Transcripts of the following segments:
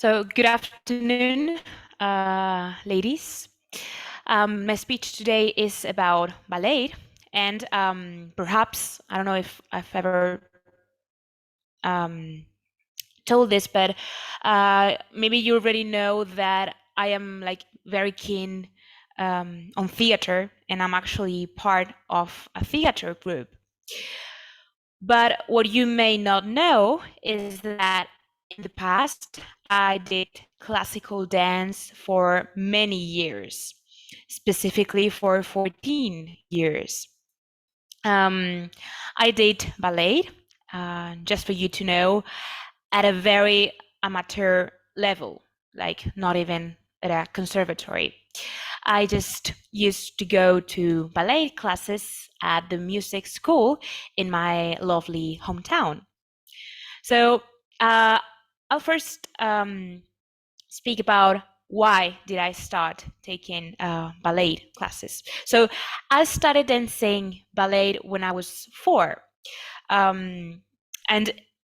So good afternoon, ladies. My speech today is about ballet, and perhaps, I don't know if I've ever told this, but maybe you already know that I am like very keen on theater, and I'm actually part of a theater group. But what you may not know is that in the past, I did classical dance for many years, specifically for 14 years. I did ballet, just for you to know, at a very amateur level, like not even at a conservatory. I just used to go to ballet classes at the music school in my lovely hometown. So I'll first speak about why did I start taking ballet classes. So I started dancing ballet when I was 4. And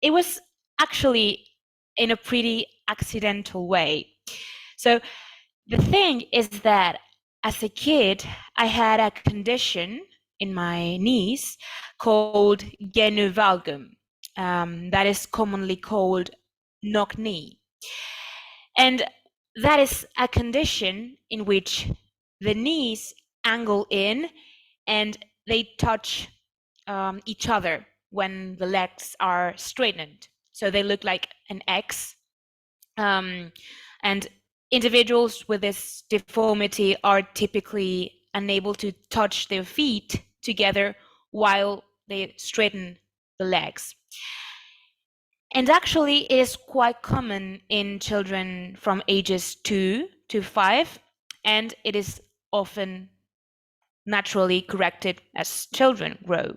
it was actually in a pretty accidental way. So the thing is that as a kid, I had a condition in my knees called genu valgum. That is commonly called knock knee. And that is a condition in which the knees angle in and they touch each other when the legs are straightened. So they look like an X. And individuals with this deformity are typically unable to touch their feet together while they straighten the legs. And actually, it is quite common in children from ages 2 to 5, and it is often naturally corrected as children grow.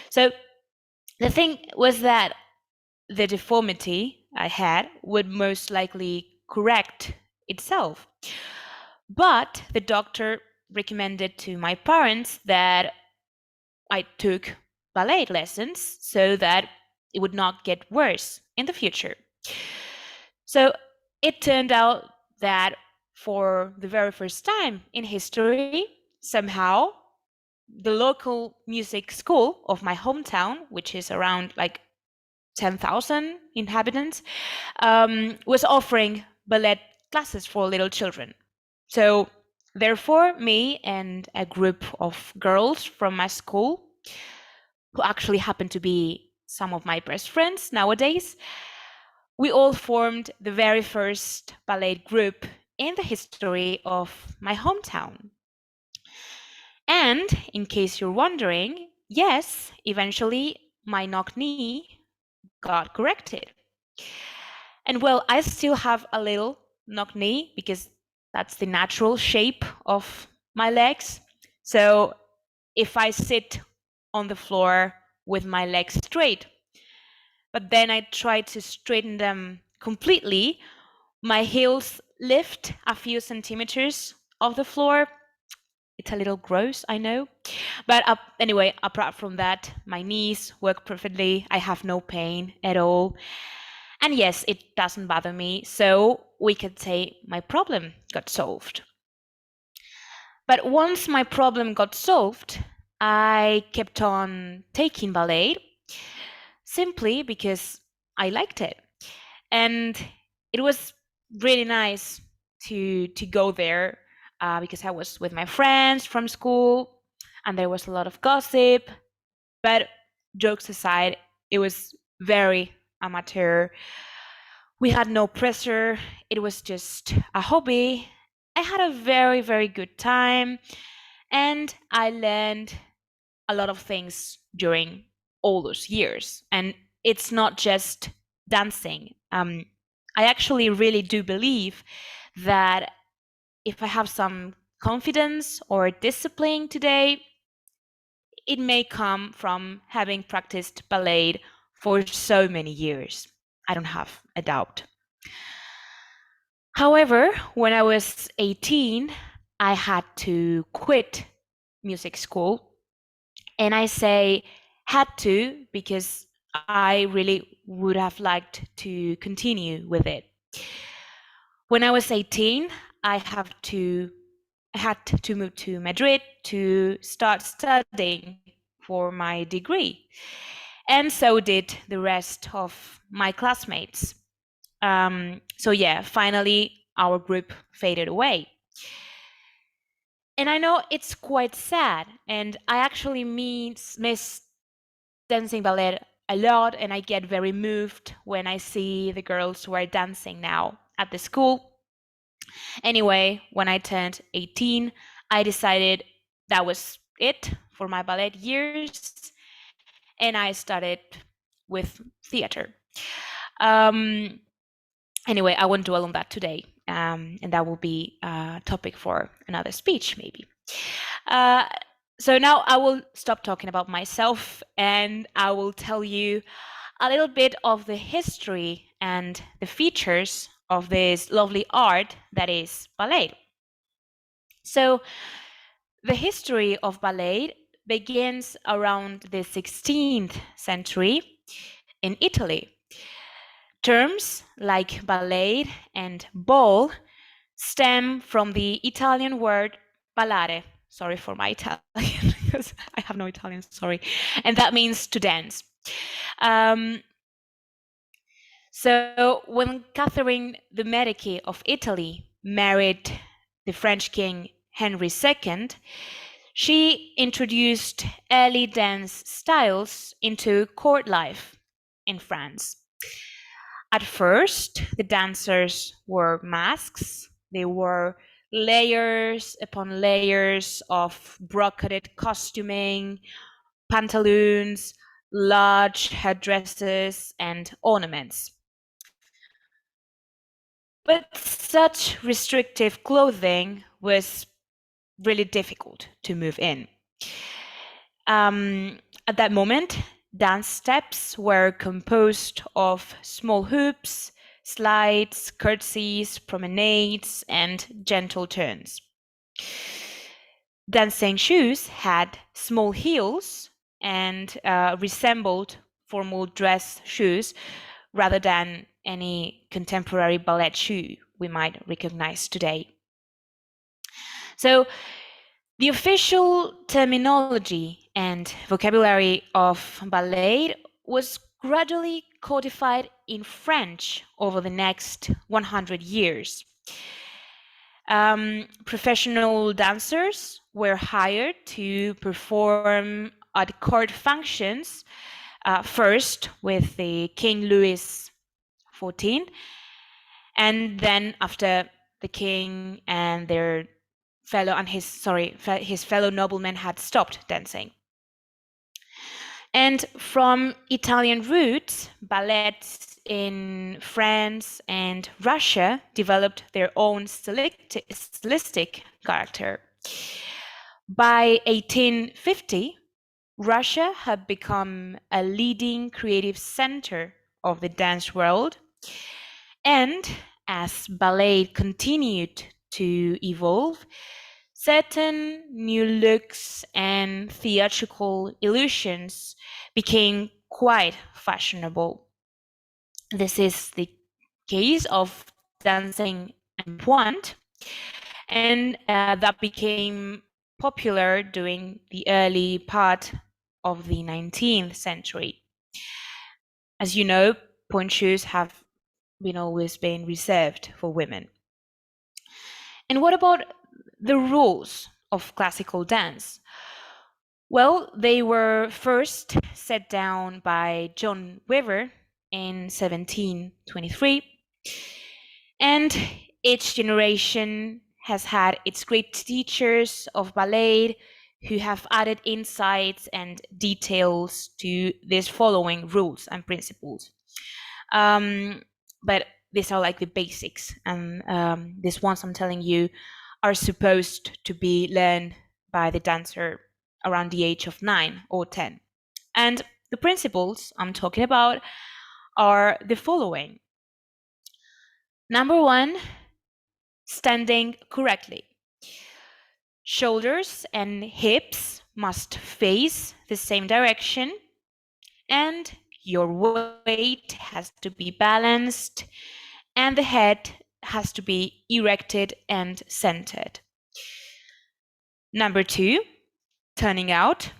So the thing was that the deformity I had would most likely correct itself. But the doctor recommended to my parents that I took ballet lessons so that it would not get worse in the future. So it turned out that for the very first time in history, somehow the local music school of my hometown, which is around like 10,000 inhabitants, was offering ballet classes for little children. So therefore, me and a group of girls from my school, who actually happen to be some of my best friends nowadays, we all formed the very first ballet group in the history of my hometown. And in case you're wondering, yes, eventually my knock knee got corrected. And well, I still have a little knock knee because that's the natural shape of my legs. So if I sit on the floor with my legs straight, but then I try to straighten them completely, my heels lift a few centimeters off the floor. It's a little gross, I know. But anyway, apart from that, my knees work perfectly. I have no pain at all. And yes, it doesn't bother me. So we could say my problem got solved. But once my problem got solved, I kept on taking ballet simply because I liked it. And it was really nice to go there because I was with my friends from school and there was a lot of gossip. But jokes aside, it was very amateur. We had no pressure. It was just a hobby. I had a very, very good time. And I learned a lot of things during all those years. And it's not just dancing. I actually really do believe that if I have some confidence or discipline today, it may come from having practiced ballet for so many years. I don't have a doubt. However, when I was 18, I had to quit music school. And I say had to because I really would have liked to continue with it. When I was 18, I had to move to Madrid to start studying for my degree. And so did the rest of my classmates. So yeah, finally our group faded away. And I know it's quite sad, and I actually miss dancing ballet a lot, and I get very moved when I see the girls who are dancing now at the school. Anyway, when I turned 18, I decided that was it for my ballet years, and I started with theater. Anyway, I won't dwell on that today, and that will be a topic for another speech, maybe. So now I will stop talking about myself, and I will tell you a little bit of the history and the features of this lovely art that is ballet. So the history of ballet begins around the 16th century in Italy. Terms like ballet and ball stem from the Italian word ballare. Sorry for my Italian, because I have no Italian, sorry. And that means to dance. So when Catherine de' Medici of Italy married the French king Henry II, she introduced early dance styles into court life in France. At first, the dancers wore masks. They wore layers upon layers of brocaded costuming, pantaloons, large headdresses, and ornaments. But such restrictive clothing was really difficult to move in. At that moment, dance steps were composed of small hoops, slides, curtsies, promenades, and gentle turns. Dancing shoes had small heels and resembled formal dress shoes rather than any contemporary ballet shoe we might recognize today. So the official terminology and vocabulary of ballet was gradually codified in French over the next 100 years. Professional dancers were hired to perform at court functions, first with the King Louis XIV, and then after the king and his fellow noblemen had stopped dancing. And from Italian roots, ballets in France and Russia developed their own stylistic character. By 1850, Russia had become a leading creative center of the dance world. And as ballet continued to evolve, certain new looks and theatrical illusions became quite fashionable. This is the case of dancing en pointe, and that became popular during the early part of the 19th century. As you know, pointe shoes have always been reserved for women. And what about the rules of classical dance? Well, they were first set down by John Weaver in 1723, and each generation has had its great teachers of ballet who have added insights and details to these following rules and principles. But these are like the basics, and these ones I'm telling you are supposed to be learned by the dancer around the age of 9 or 10. And the principles I'm talking about are the following. Number 1, standing correctly. Shoulders and hips must face the same direction, and your weight has to be balanced, and the head has to be erected and centered. Number 2, turning out,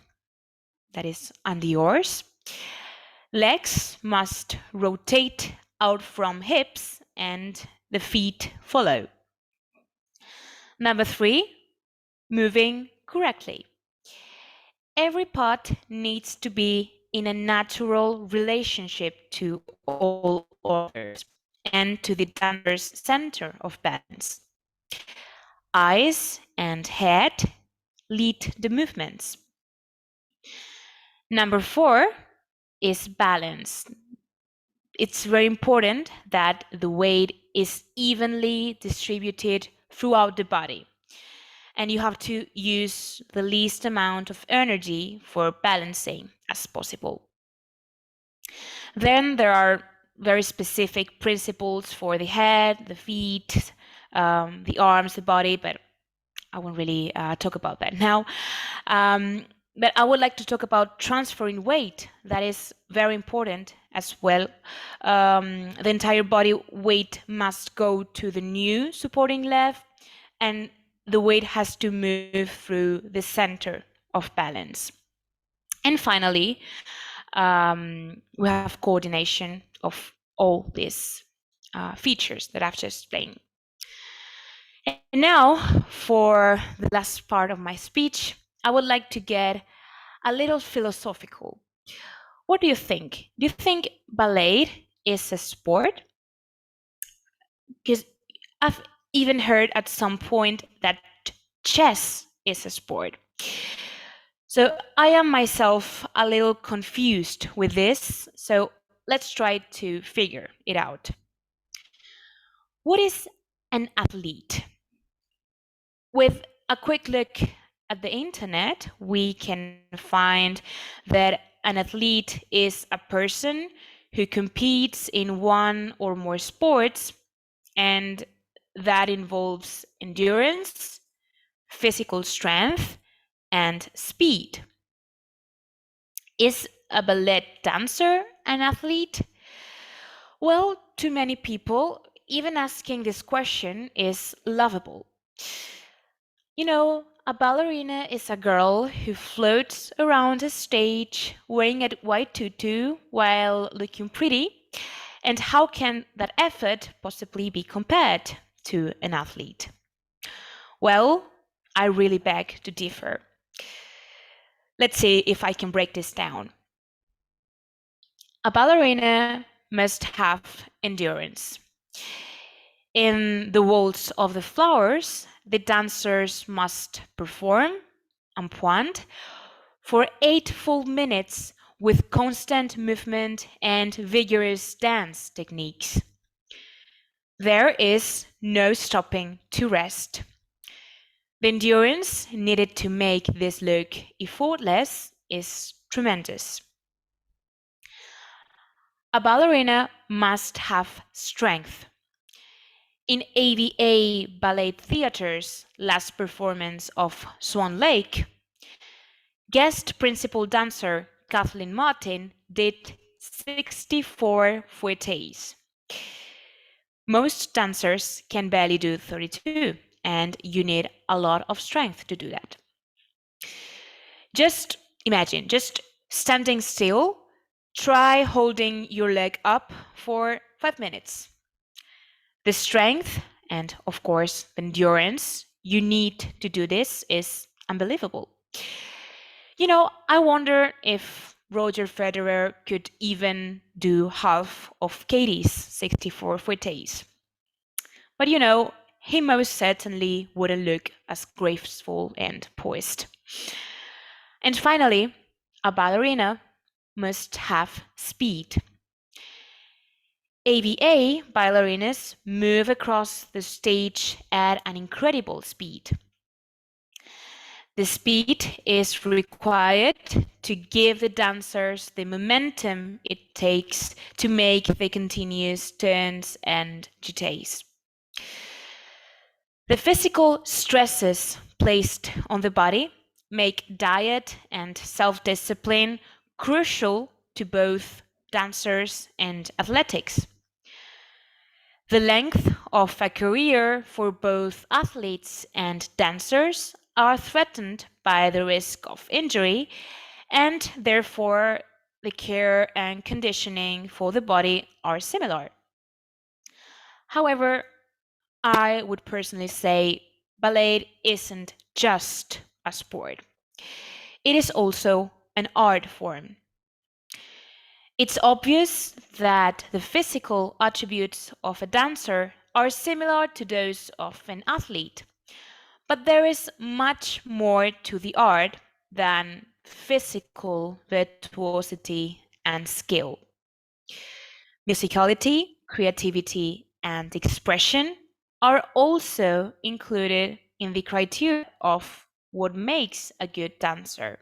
that is en dehors. Legs must rotate out from hips and the feet follow. Number 3, moving correctly. Every part needs to be in a natural relationship to all others and to the dancer's center of balance. Eyes and head lead the movements. Number 4 is balance. It's very important that the weight is evenly distributed throughout the body. And you have to use the least amount of energy for balancing as possible. Then there are very specific principles for the head, the feet, the arms, the body, but I won't really talk about that now. But I would like to talk about transferring weight. That is very important as well. The entire body weight must go to the new supporting leg, and the weight has to move through the center of balance. And finally, we have coordination of all these features that I've just explained. And now, for the last part of my speech, I would like to get a little philosophical. What do you think? Do you think ballet is a sport? Because I've even heard at some point that chess is a sport. So I am myself a little confused with this, so let's try to figure it out. What is an athlete? With a quick look at the internet, we can find that an athlete is a person who competes in one or more sports, and that involves endurance, physical strength, and speed. Is a ballet dancer an athlete? Well, to many people, even asking this question is lovable. You know, a ballerina is a girl who floats around a stage wearing a white tutu while looking pretty. And how can that effort possibly be compared to an athlete? Well, I really beg to differ. Let's see if I can break this down. A ballerina must have endurance. In the Waltz of the Flowers, the dancers must perform en pointe for 8 full minutes with constant movement and vigorous dance techniques. There is no stopping to rest. The endurance needed to make this look effortless is tremendous. A ballerina must have strength. In A.V.A. Ballet Theatre's last performance of Swan Lake, guest principal dancer Kathleen Martin did 64 fouettés. Most dancers can barely do 32, and you need a lot of strength to do that. Just imagine, just standing still, try holding your leg up for 5 minutes. The strength and, of course, the endurance you need to do this is unbelievable. You know, I wonder if Roger Federer could even do half of Katie's 64 fouettés. But you know, he most certainly wouldn't look as graceful and poised. And finally, a ballerina must have speed. A.V.A. ballerinas move across the stage at an incredible speed. The speed is required to give the dancers the momentum it takes to make the continuous turns and jetés. The physical stresses placed on the body make diet and self-discipline crucial to both dancers and athletics. The length of a career for both athletes and dancers are threatened by the risk of injury, and therefore the care and conditioning for the body are similar. However, I would personally say ballet isn't just a sport. It is also an art form. It's obvious that the physical attributes of a dancer are similar to those of an athlete, but there is much more to the art than physical virtuosity and skill. Musicality, creativity, and expression are also included in the criteria of what makes a good dancer.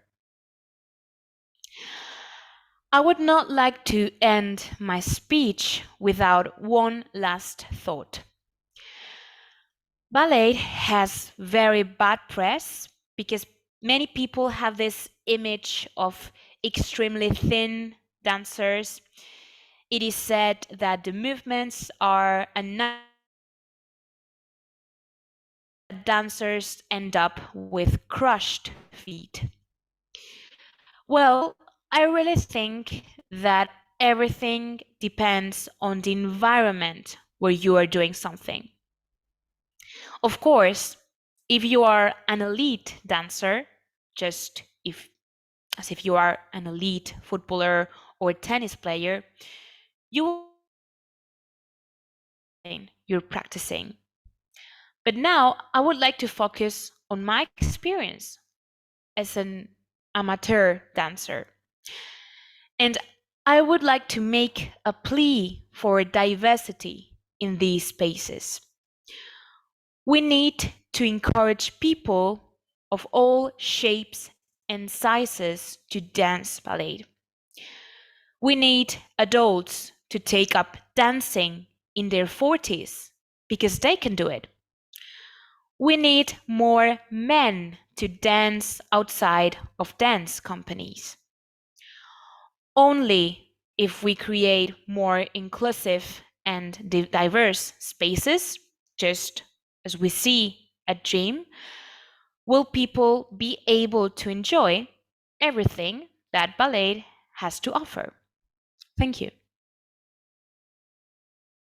I would not like to end my speech without one last thought. Ballet has very bad press because many people have this image of extremely thin dancers. It is said that the movements are dancers end up with crushed feet. Well, I really think that everything depends on the environment where you are doing something. Of course, if you are an elite dancer, as if you are an elite footballer or tennis player, you're practicing. But now I would like to focus on my experience as an amateur dancer. And I would like to make a plea for diversity in these spaces. We need to encourage people of all shapes and sizes to dance ballet. We need adults to take up dancing in their 40s because they can do it. We need more men to dance outside of dance companies. Only if we create more inclusive and diverse spaces, just as we see at gym, will people be able to enjoy everything that ballet has to offer. Thank you.